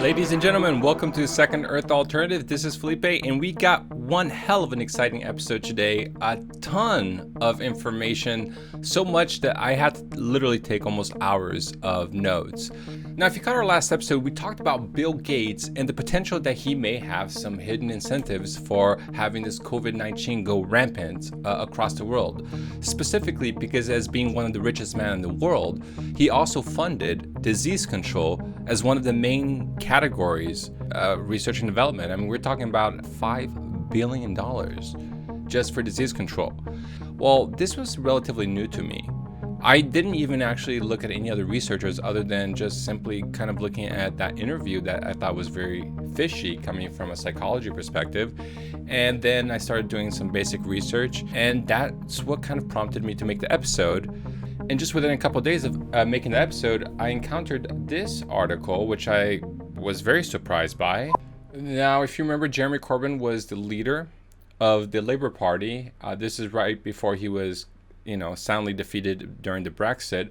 Ladies and gentlemen, welcome to Second Earth Alternative. This is Felipe, and we got one hell of an exciting episode today. A ton of information, so much that I had to literally take almost hours of notes. Now, if you caught our last episode, we talked about Bill Gates and the potential that he may have some hidden incentives for having this COVID-19 go rampant across the world. Specifically because as being one of the richest men in the world, he also funded disease control as one of the main categories, research and development. I mean, we're talking about $5 billion just for disease control. Well, this was relatively new to me. I didn't even actually look at any other researchers other than just simply kind of looking at that interview that I thought was very fishy coming from a psychology perspective. And then I started doing some basic research, and that's what kind of prompted me to make the episode. And just within a couple of days of making the episode, I encountered this article, which I was very surprised by. Now, if you remember, Jeremy Corbin was the leader of the Labour Party. This is right before he was, soundly defeated during the Brexit.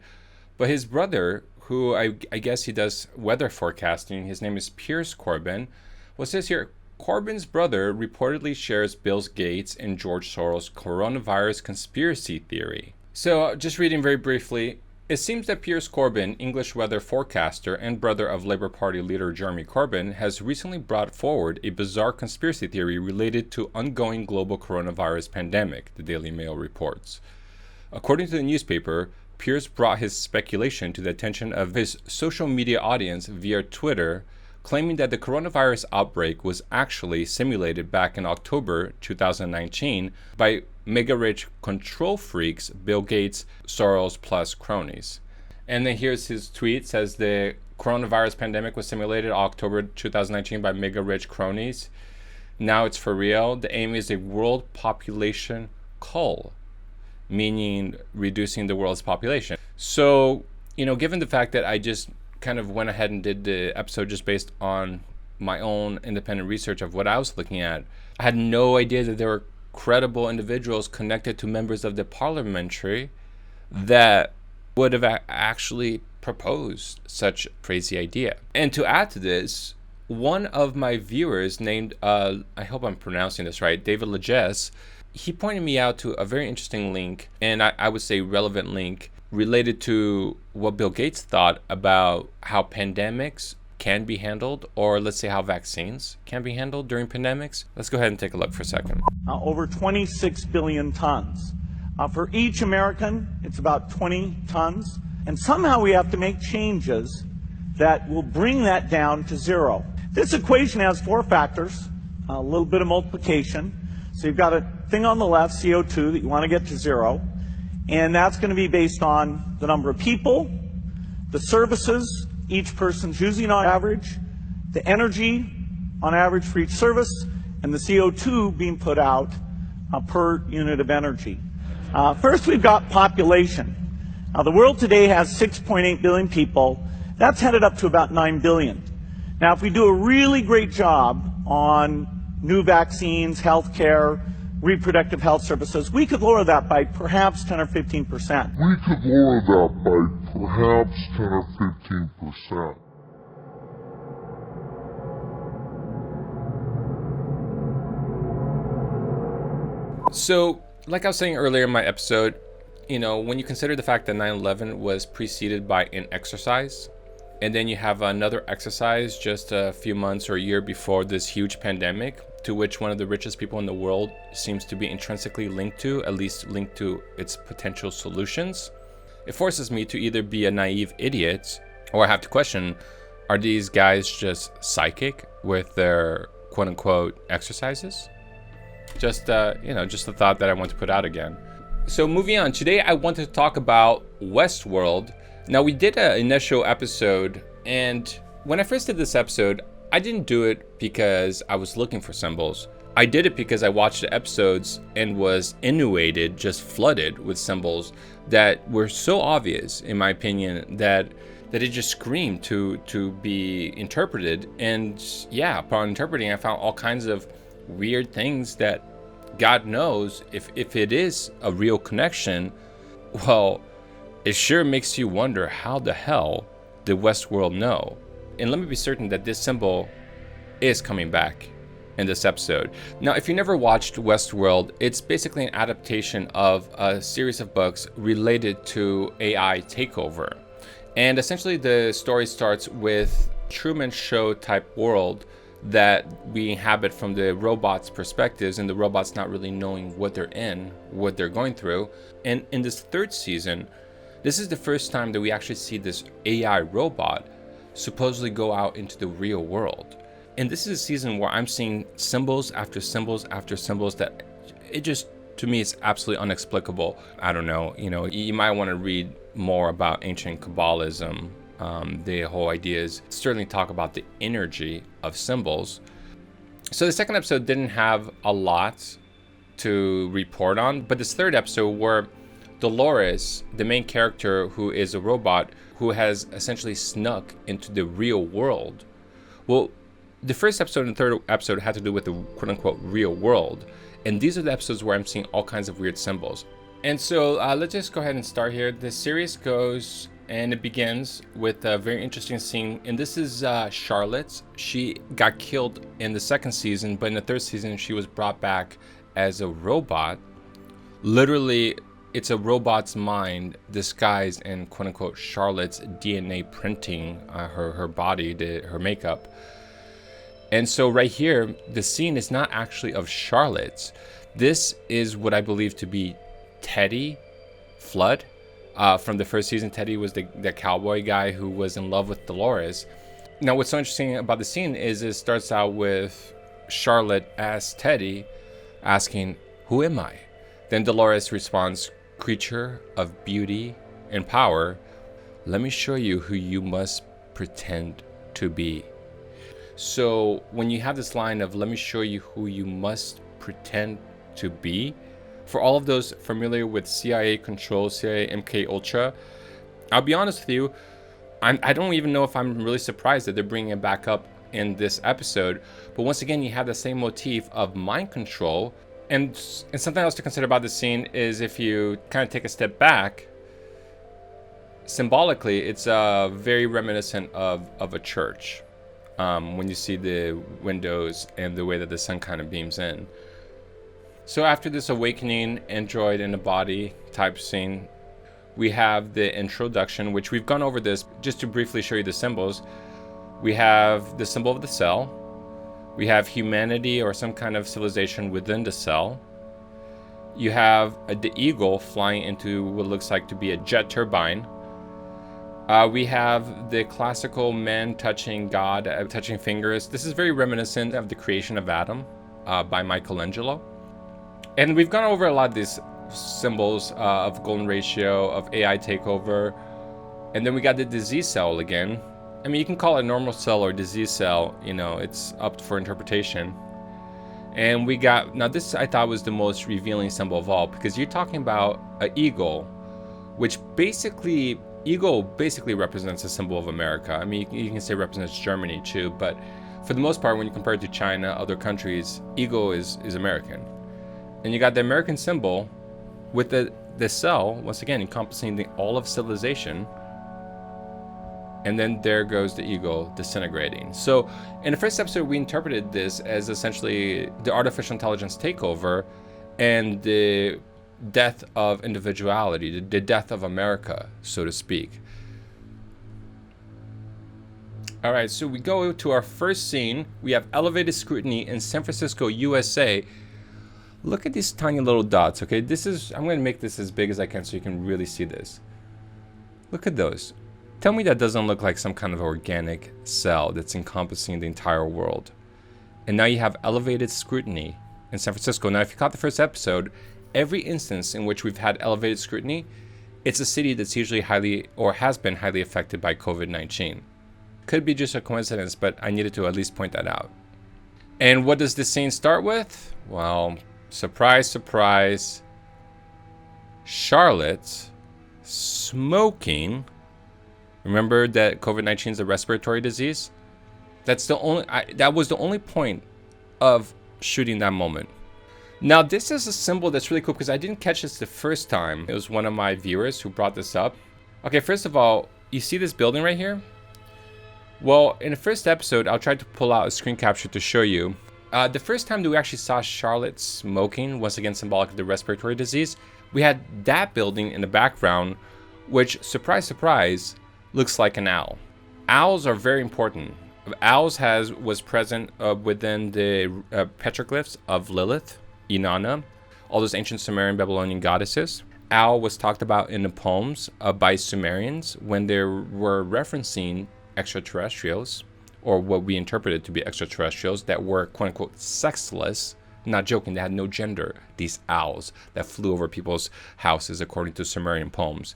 But his brother, who I guess he does weather forecasting, his name is Piers Corbin. Well, it says here, Corbin's brother reportedly shares Bill Gates and George Soros' coronavirus conspiracy theory. So, just reading very briefly, it seems that Piers Corbin, English weather forecaster and brother of Labour Party leader Jeremy Corbyn, has recently brought forward a bizarre conspiracy theory related to ongoing global coronavirus pandemic, the Daily Mail reports. According to the newspaper, Piers brought his speculation to the attention of his social media audience via Twitter, claiming that the coronavirus outbreak was actually simulated back in October 2019 by mega-rich control freaks Bill Gates, Soros, plus cronies. And then here's his tweet, says the coronavirus pandemic was simulated October 2019 by mega-rich cronies. Now it's for real. The aim is a world population cull, meaning reducing the world's population. So, given the fact that I just kind of went ahead and did the episode just based on my own independent research of what I was looking at, I had no idea that there were credible individuals connected to members of the parliamentary that would have actually proposed such a crazy idea. And to add to this, one of my viewers named, I hope I'm pronouncing this right, David Legesse, he pointed me out to a very interesting link, and I would say relevant link, related to what Bill Gates thought about how pandemics can be handled, or let's say how vaccines can be handled during pandemics. Let's go ahead and take a look for a second. Over 26 billion tons. For each American, it's about 20 tons. And somehow we have to make changes that will bring that down to zero. This equation has four factors, a little bit of multiplication. So you've got a thing on the left, CO2, that you want to get to zero. And that's going to be based on the number of people, the services each person's using on average, the energy on average for each service, and the CO2 being put out per unit of energy. First, we've got population. Now, the world today has 6.8 billion people. That's headed up to about 9 billion. Now, if we do a really great job on new vaccines, healthcare, reproductive health services, we could lower that by perhaps 10 or 15%. We could lower that by perhaps 10 or 15%. So, like I was saying earlier in my episode, when you consider the fact that 9/11 was preceded by an exercise, and then you have another exercise just a few months or a year before this huge pandemic, to which one of the richest people in the world seems to be intrinsically linked to, at least linked to its potential solutions, it forces me to either be a naive idiot, or I have to question, are these guys just psychic with their quote-unquote exercises? Just a thought that I want to put out again. So moving on, today I want to talk about Westworld. Now, we did an initial episode, and when I first did this episode, I didn't do it because I was looking for symbols. I did it because I watched the episodes and was inundated, just flooded with symbols that were so obvious, in my opinion, that it just screamed to be interpreted. And yeah, upon interpreting, I found all kinds of weird things that God knows if it is a real connection. Well, it sure makes you wonder how the hell did Westworld know? And let me be certain that this symbol is coming back in this episode. Now, if you never watched Westworld, it's basically an adaptation of a series of books related to AI takeover. And essentially the story starts with Truman Show type world that we inhabit from the robots' perspectives, and the robots not really knowing what they're in, what they're going through. And in this third season, this is the first time that we actually see this AI robot supposedly go out into the real world. And this is a season where I'm seeing symbols after symbols after symbols that it just, to me, it's absolutely inexplicable. I don't know, you might want to read more about ancient Kabbalism. The whole idea is certainly talk about the energy of symbols. So the second episode didn't have a lot to report on, but this third episode where Dolores, the main character who is a robot who has essentially snuck into the real world. Well, the first episode and third episode had to do with the quote-unquote real world. And these are the episodes where I'm seeing all kinds of weird symbols. And so let's just go ahead and start here. The series goes and it begins with a very interesting scene. And this is Charlotte. She got killed in the second season, but in the third season, she was brought back as a robot. Literally, it's a robot's mind disguised in quote-unquote Charlotte's DNA printing her body, her makeup. And so right here, the scene is not actually of Charlotte's. This is what I believe to be Teddy Flood. From the first season, Teddy was the cowboy guy who was in love with Dolores. Now, what's so interesting about the scene is it starts out with Charlotte as Teddy asking, "Who am I?" Then Dolores responds, "Creature of beauty and power, let me show you who you must pretend to be." So when you have this line of "let me show you who you must pretend to be," for all of those familiar with CIA Control, CIA MKULTRA, I'll be honest with you, I don't even know if I'm really surprised that they're bringing it back up in this episode. But once again, you have the same motif of mind control. And something else to consider about this scene is if you kind of take a step back, symbolically, it's very reminiscent of a church. When you see the windows and the way that the sun kind of beams in. So after this awakening android in a body type scene, we have the introduction, which we've gone over this just to briefly show you the symbols. We have the symbol of the cell. We have humanity or some kind of civilization within the cell. You have the eagle flying into what looks like to be a jet turbine. We have the classical man touching God, touching fingers. This is very reminiscent of the creation of Adam by Michelangelo. And we've gone over a lot of these symbols of golden ratio, of AI takeover. And then we got the disease cell again. I mean, you can call it normal cell or disease cell, it's up for interpretation. And we got, now this I thought was the most revealing symbol of all, because you're talking about an eagle, which eagle basically represents a symbol of America. I mean, you can say represents Germany too, but for the most part, when you compare it to China, other countries, eagle is American. And you got the American symbol with the cell, once again, encompassing all of civilization. And then there goes the eagle disintegrating. So in the first episode, we interpreted this as essentially the artificial intelligence takeover and the death of individuality, the death of America, so to speak. All right, so we go to our first scene. We have elevated scrutiny in San Francisco, USA. Look at these tiny little dots, okay? I'm going to make this as big as I can so you can really see this. Look at those. Tell me that doesn't look like some kind of organic cell that's encompassing the entire world. And now you have elevated scrutiny in San Francisco. Now, if you caught the first episode, every instance in which we've had elevated scrutiny, it's a city that's usually highly, or has been highly affected by COVID-19. Could be just a coincidence, but I needed to at least point that out. And what does this scene start with? Well, surprise, surprise. Charlotte smoking. Remember that COVID-19 is a respiratory disease? That was the only point of shooting that moment. Now, this is a symbol that's really cool because I didn't catch this the first time. It was one of my viewers who brought this up. Okay, first of all, you see this building right here? Well, in the first episode, I'll try to pull out a screen capture to show you. The first time that we actually saw Charlotte smoking, once again symbolic of the respiratory disease, we had that building in the background, which, surprise, surprise, looks like an owl. Owls are very important. Owls was present within the petroglyphs of Lilith, Inanna, all those ancient Sumerian Babylonian goddesses. Owl was talked about in the poems by Sumerians when they were referencing extraterrestrials, or what we interpreted to be extraterrestrials that were quote-unquote sexless. Not joking, they had no gender, these owls that flew over people's houses according to Sumerian poems.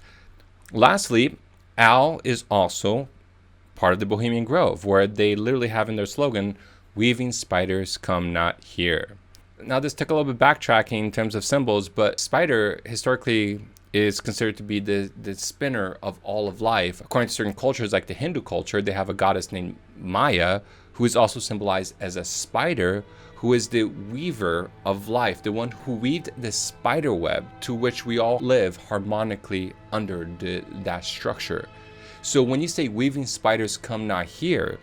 Lastly, owl is also part of the Bohemian Grove, where they literally have in their slogan, "Weaving spiders come not here." Now, this took a little bit backtracking in terms of symbols, but spider historically is considered to be the spinner of all of life. According to certain cultures, like the Hindu culture, they have a goddess named Maya, who is also symbolized as a spider, who is the weaver of life, the one who weaved the spider web to which we all live harmonically under that structure. So when you say weaving spiders come not here,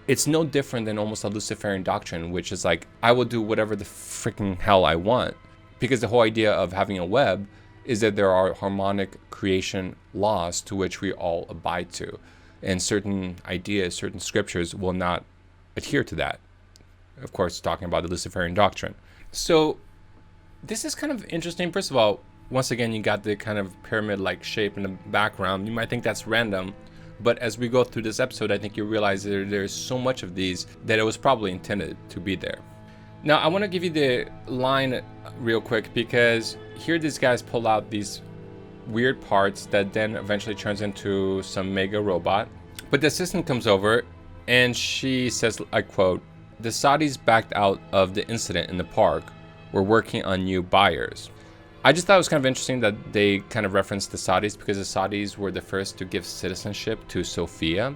it's no different than almost a Luciferian doctrine, which is like, I will do whatever the freaking hell I want. Because the whole idea of having a web is that there are harmonic creation laws to which we all abide to. And certain ideas, certain scriptures will not adhere to that. Of course, talking about the Luciferian doctrine. So this is kind of interesting. First of all, once again, you got the kind of pyramid-like shape in the background. You might think that's random, but as we go through this episode, I think you realize that there's so much of these that it was probably intended to be there. Now, I want to give you the line real quick because here these guys pull out these weird parts that then eventually turns into some mega robot. But the assistant comes over and she says, I quote, "The Saudis backed out of the incident in the park. We're working on new buyers." I just thought it was kind of interesting that they kind of referenced the Saudis because the Saudis were the first to give citizenship to Sofia,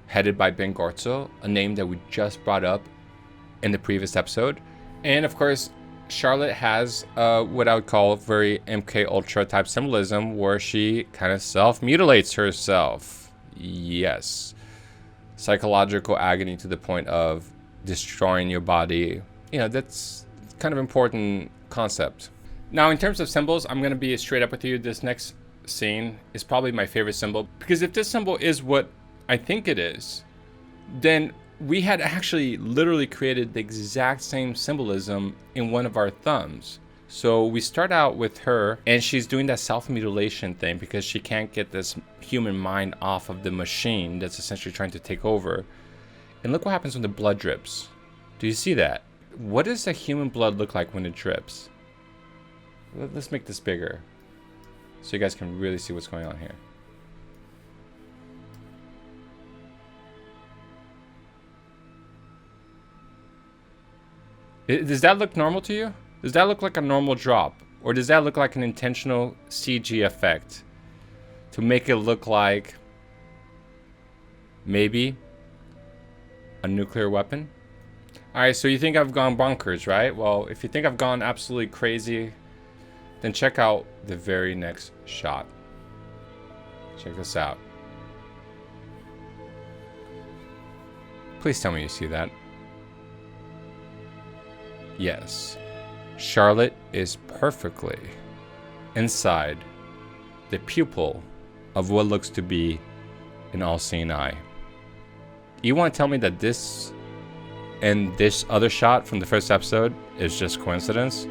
headed by Ben Gorzo, a name that we just brought up in the previous episode. And of course, Charlotte has what I would call very MKULTRA type symbolism where she kind of self-mutilates herself. Yes. Psychological agony to the point of destroying your body. You know, that's kind of important concept. Now, in terms of symbols, I'm going to be straight up with you. This next scene is probably my favorite symbol because if this symbol is what I think it is, then we had actually literally created the exact same symbolism in one of our thumbs. So we start out with her and she's doing that self-mutilation thing because she can't get this human mind off of the machine that's essentially trying to take over. And look what happens when the blood drips. Do you see that? What does a human blood look like when it drips? Let's make this bigger so you guys can really see what's going on here. Does that look normal to you? Does that look like a normal drop? Or does that look like an intentional CG effect to make it look like maybe a nuclear weapon? Alright, so you think I've gone bonkers, right? Well, if you think I've gone absolutely crazy, then check out the very next shot. Check this out. Please tell me you see that. Yes, Charlotte is perfectly inside the pupil of what looks to be an all-seeing eye. You want to tell me that this and this other shot from the first episode is just coincidence?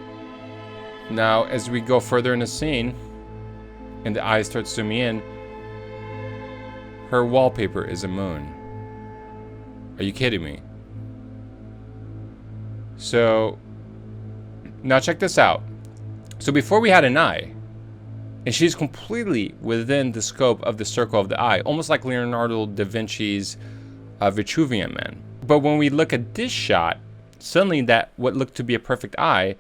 Now, as we go further in the scene and the eye starts zooming in, her wallpaper is a moon. Are you kidding me? So, now check this out. So before we had an eye, and she's completely within the scope of the circle of the eye, almost like Leonardo da Vinci's Vitruvian Man. But when we look at this shot, suddenly that what looked to be a perfect eye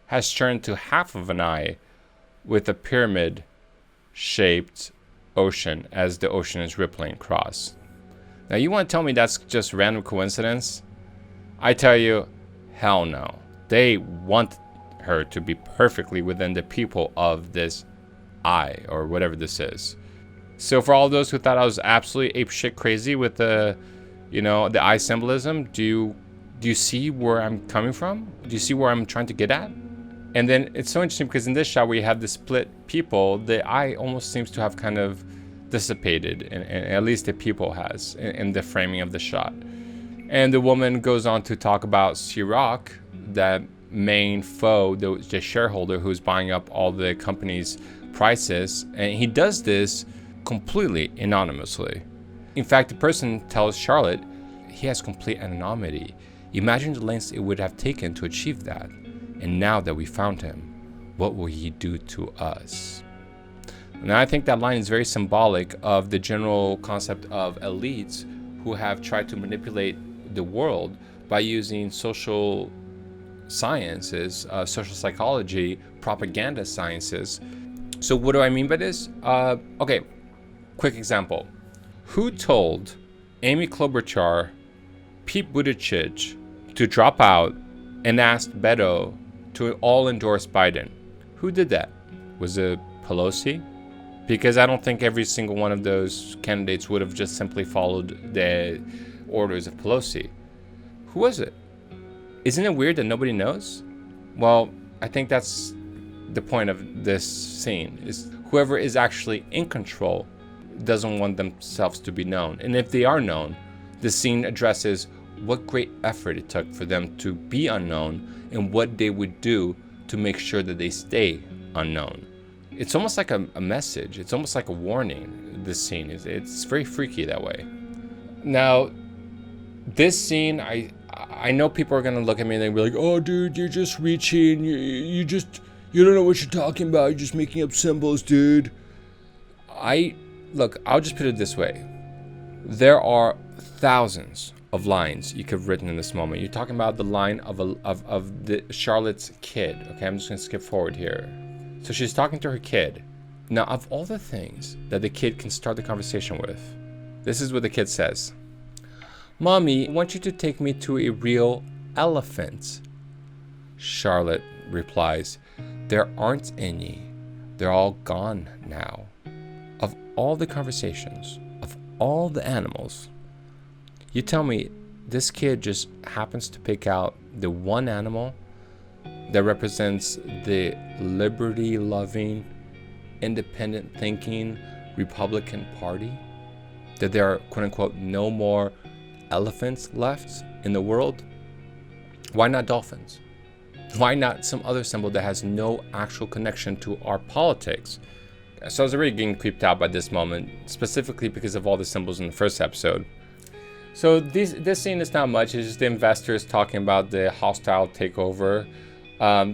has turned to half of an eye with a pyramid-shaped ocean as the ocean is rippling across. Now you want to tell me that's just random coincidence? I tell you, Hell no. They want her to be perfectly within the pupil of this eye, or whatever this is. So for all those who thought I was absolutely apeshit crazy with the eye symbolism, do you see where I'm coming from? Do you see where I'm trying to get at? And then it's so interesting because in this shot where you have the split pupil, the eye almost seems to have kind of dissipated, and at least the pupil has in the framing of the shot. And the woman goes on to talk about Sirach, that main foe, the shareholder who's buying up all the company's prices, and he does this completely anonymously. In fact, the person tells Charlotte he has complete anonymity. Imagine the lengths it would have taken to achieve that. And now that we found him, what will he do to us? Now, I think that line is very symbolic of the general concept of elites who have tried to manipulate the world by using social sciences, social psychology, propaganda sciences. So what do I mean by this? Okay, quick example. Who told Amy Klobuchar, Pete Buttigieg to drop out and asked Beto to all endorse Biden? Who did that? Was it Pelosi? Because I don't think every single one of those candidates would have just simply followed the orders of Pelosi. Who was it? Isn't it weird that nobody knows? Well, I think that's the point of this scene, is whoever is actually in control doesn't want themselves to be known. And if they are known, the scene addresses what great effort it took for them to be unknown and what they would do to make sure that they stay unknown. It's almost like a message. It's almost like a warning, this scene. It's very freaky that way. Now, this scene, I know people are going to look at me and they'll be like, oh, dude, you're just reaching. You don't know what you're talking about. You're just making up symbols, dude. Look, I'll just put it this way. There are thousands of lines you could have written in this moment. You're talking about the line of the Charlotte's kid. Okay, I'm just going to skip forward here. So she's talking to her kid. Now, of all the things that the kid can start the conversation with, this is what the kid says. Mommy, I want you to take me to a real elephant. Charlotte replies, there aren't any. They're all gone now. Of all the conversations, of all the animals, you tell me this kid just happens to pick out the one animal that represents the liberty-loving, independent-thinking Republican Party? That there are, quote-unquote, no more elephants left in the world? Why not dolphins? Why not some other symbol that has no actual connection to our politics? So I was already getting creeped out by this moment, specifically because of all the symbols in the first episode. So this scene is not much. It's just the investors talking about the hostile takeover.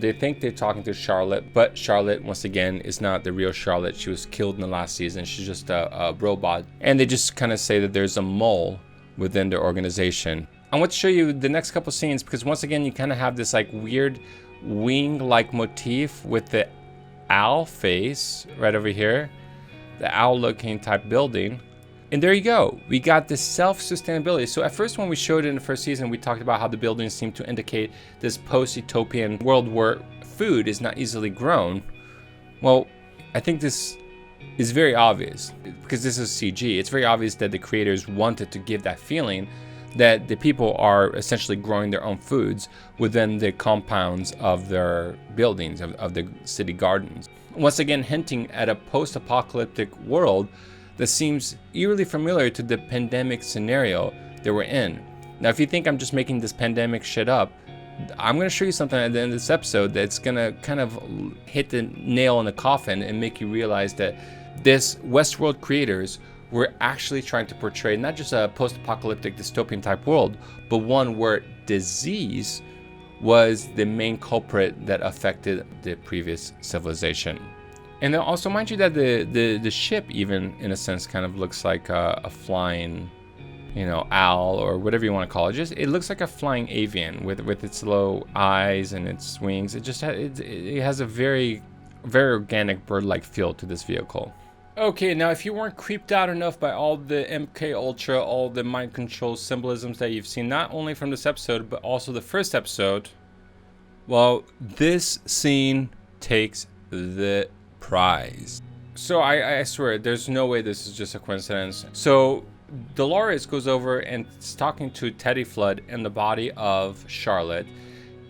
They think they're talking to Charlotte, but Charlotte, once again, is not the real Charlotte. She was killed in the last season. She's just a robot. And they just kind of say that there's a mole within their organization. I want to show you the next couple scenes because once again, you kind of have this like weird wing-like motif with the owl face right over here, the owl-looking type building. And there you go. We got this self-sustainability. So at first when we showed it in the first season, we talked about how the buildings seem to indicate this post-utopian world where food is not easily grown. Well, I think this is very obvious because this is CG. It's very obvious that the creators wanted to give that feeling that the people are essentially growing their own foods within the compounds of their buildings, of the city gardens. Once again, hinting at a post-apocalyptic world that seems eerily familiar to the pandemic scenario that we're in. Now, if you think I'm just making this pandemic shit up, I'm going to show you something at the end of this episode that's going to kind of hit the nail in the coffin and make you realize that this Westworld creators were actually trying to portray not just a post-apocalyptic dystopian type world, but one where disease was the main culprit that affected the previous civilization. And then also mind you that the ship even in a sense kind of looks like a flying, owl or whatever you want to call it. It looks like a flying avian with its little eyes and its wings. It has a very, very organic bird-like feel to this vehicle. Okay, now if you weren't creeped out enough by all the MKULTRA, all the mind control symbolisms that you've seen, not only from this episode, but also the first episode, Well, this scene takes the prize. So I swear, there's no way this is just a coincidence. So Dolores goes over and is talking to Teddy Flood in the body of Charlotte,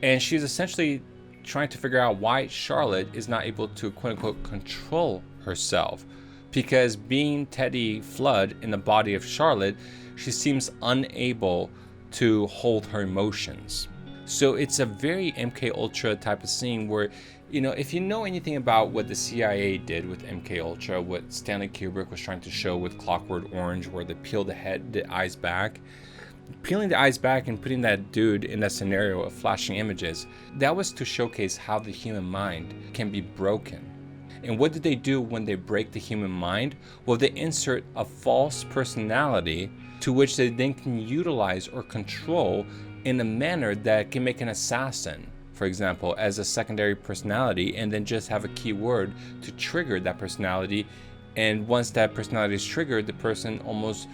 and she's essentially trying to figure out why Charlotte is not able to quote-unquote control herself, because being Teddy Flood in the body of Charlotte, she seems unable to hold her emotions. So it's a very MKUltra type of scene where, you know, if you know anything about what the CIA did with MKUltra, what Stanley Kubrick was trying to show with Clockwork Orange, where they peel the eyes back, peeling the eyes back and putting that dude in that scenario of flashing images, that was to showcase how the human mind can be broken. And what did they do when they break the human mind? Well, they insert a false personality to which they then can utilize or control in a manner that can make an assassin, for example, as a secondary personality, and then just have a keyword to trigger that personality. And once that personality is triggered, the person almost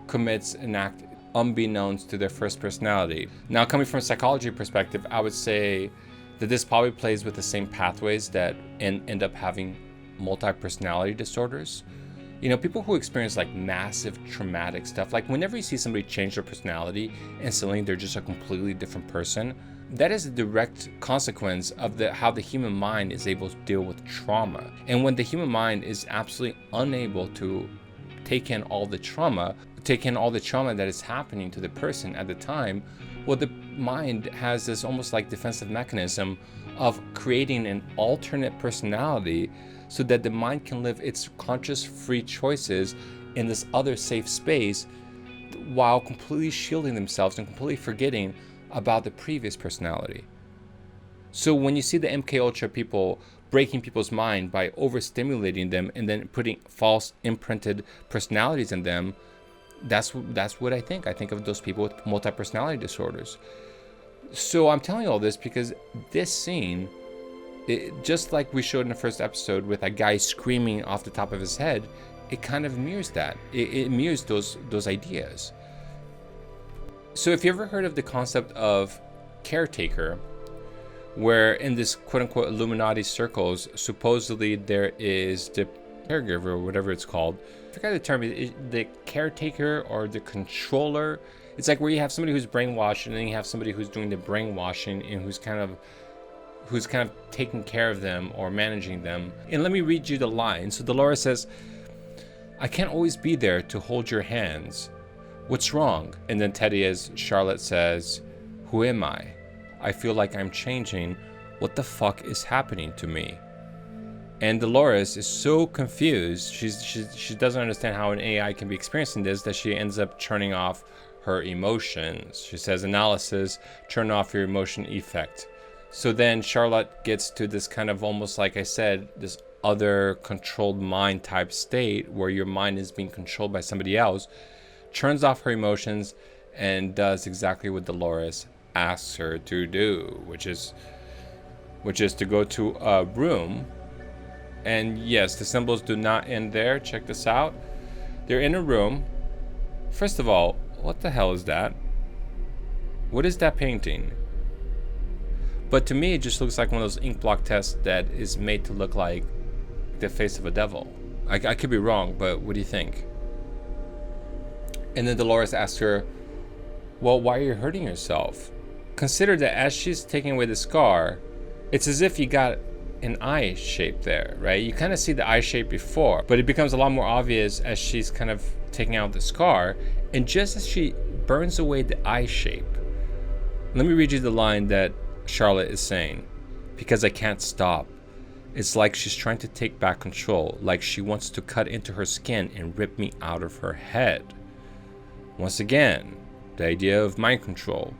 commits an act unbeknownst to their first personality. Now, coming from a psychology perspective, I would say that this probably plays with the same pathways that end up having multi-personality disorders. You know, people who experience like massive traumatic stuff, like whenever you see somebody change their personality and suddenly they're just a completely different person, that is a direct consequence of how the human mind is able to deal with trauma. And when the human mind is absolutely unable to take in all the trauma that is happening to the person at the time, well, the mind has this almost like defensive mechanism of creating an alternate personality so that the mind can live its conscious free choices in this other safe space while completely shielding themselves and completely forgetting about the previous personality. So when you see the MKUltra people breaking people's mind by overstimulating them and then putting false imprinted personalities in them, that's what I think. I think of those people with multi-personality disorders. So I'm telling you all this because this scene, just like we showed in the first episode with a guy screaming off the top of his head, it kind of mirrors that. It mirrors those ideas. So if you ever heard of the concept of caretaker, where in this quote-unquote Illuminati circles, supposedly there is the caregiver or whatever it's called. I forgot the term. The caretaker or the controller. It's like where you have somebody who's brainwashed and then you have somebody who's doing the brainwashing and who's kind of taking care of them or managing them. And let me read you the line. So Dolores says, "I can't always be there to hold your hands. What's wrong?" And then Teddy, as Charlotte, says, "Who am I? I feel like I'm changing. What the fuck is happening to me?" And Dolores is so confused. She doesn't understand how an AI can be experiencing this, that she ends up turning off her emotions. She says, "Analysis, turn off your emotion effect." So then Charlotte gets to this kind of, almost like I said, this other controlled mind type state where your mind is being controlled by somebody else, turns off her emotions, and does exactly what Dolores asks her to do, which is to go to a room. And yes, the symbols do not end there. Check this out. They're in a room. First of all, what the hell is that? What is that painting? But to me, it just looks like one of those ink block tests that is made to look like the face of a devil. I could be wrong, but what do you think? And then Dolores asks her, "Well, why are you hurting yourself?" Consider that as she's taking away the scar, it's as if you got an eye shape there, right? You kind of see the eye shape before, but it becomes a lot more obvious as she's kind of taking out the scar. And just as she burns away the eye shape, let me read you the line that Charlotte is saying. "Because I can't stop. It's like she's trying to take back control, like she wants to cut into her skin and rip me out of her head." Once again, the idea of mind control.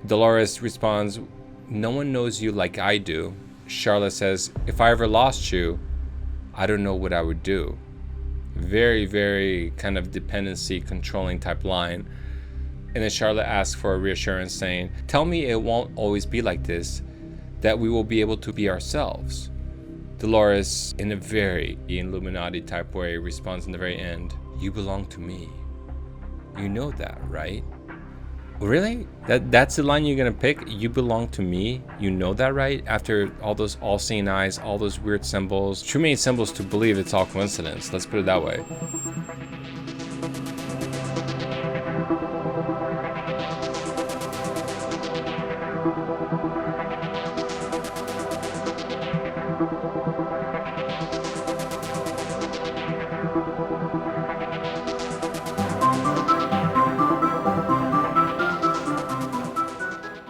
Dolores responds, "No one knows you like I do." Charlotte says, "If I ever lost you, I don't know what I would do." Very, very kind of dependency controlling type line. And then Charlotte asks for a reassurance, saying, "Tell me it won't always be like this, that we will be able to be ourselves." Dolores, in a very Illuminati type way, responds in the very end, "You belong to me. You know that, right?" Really? That's the line you're gonna pick? You belong to me? You know that, right? After all those all-seeing eyes, all those weird symbols. Too many symbols to believe it's all coincidence. Let's put it that way.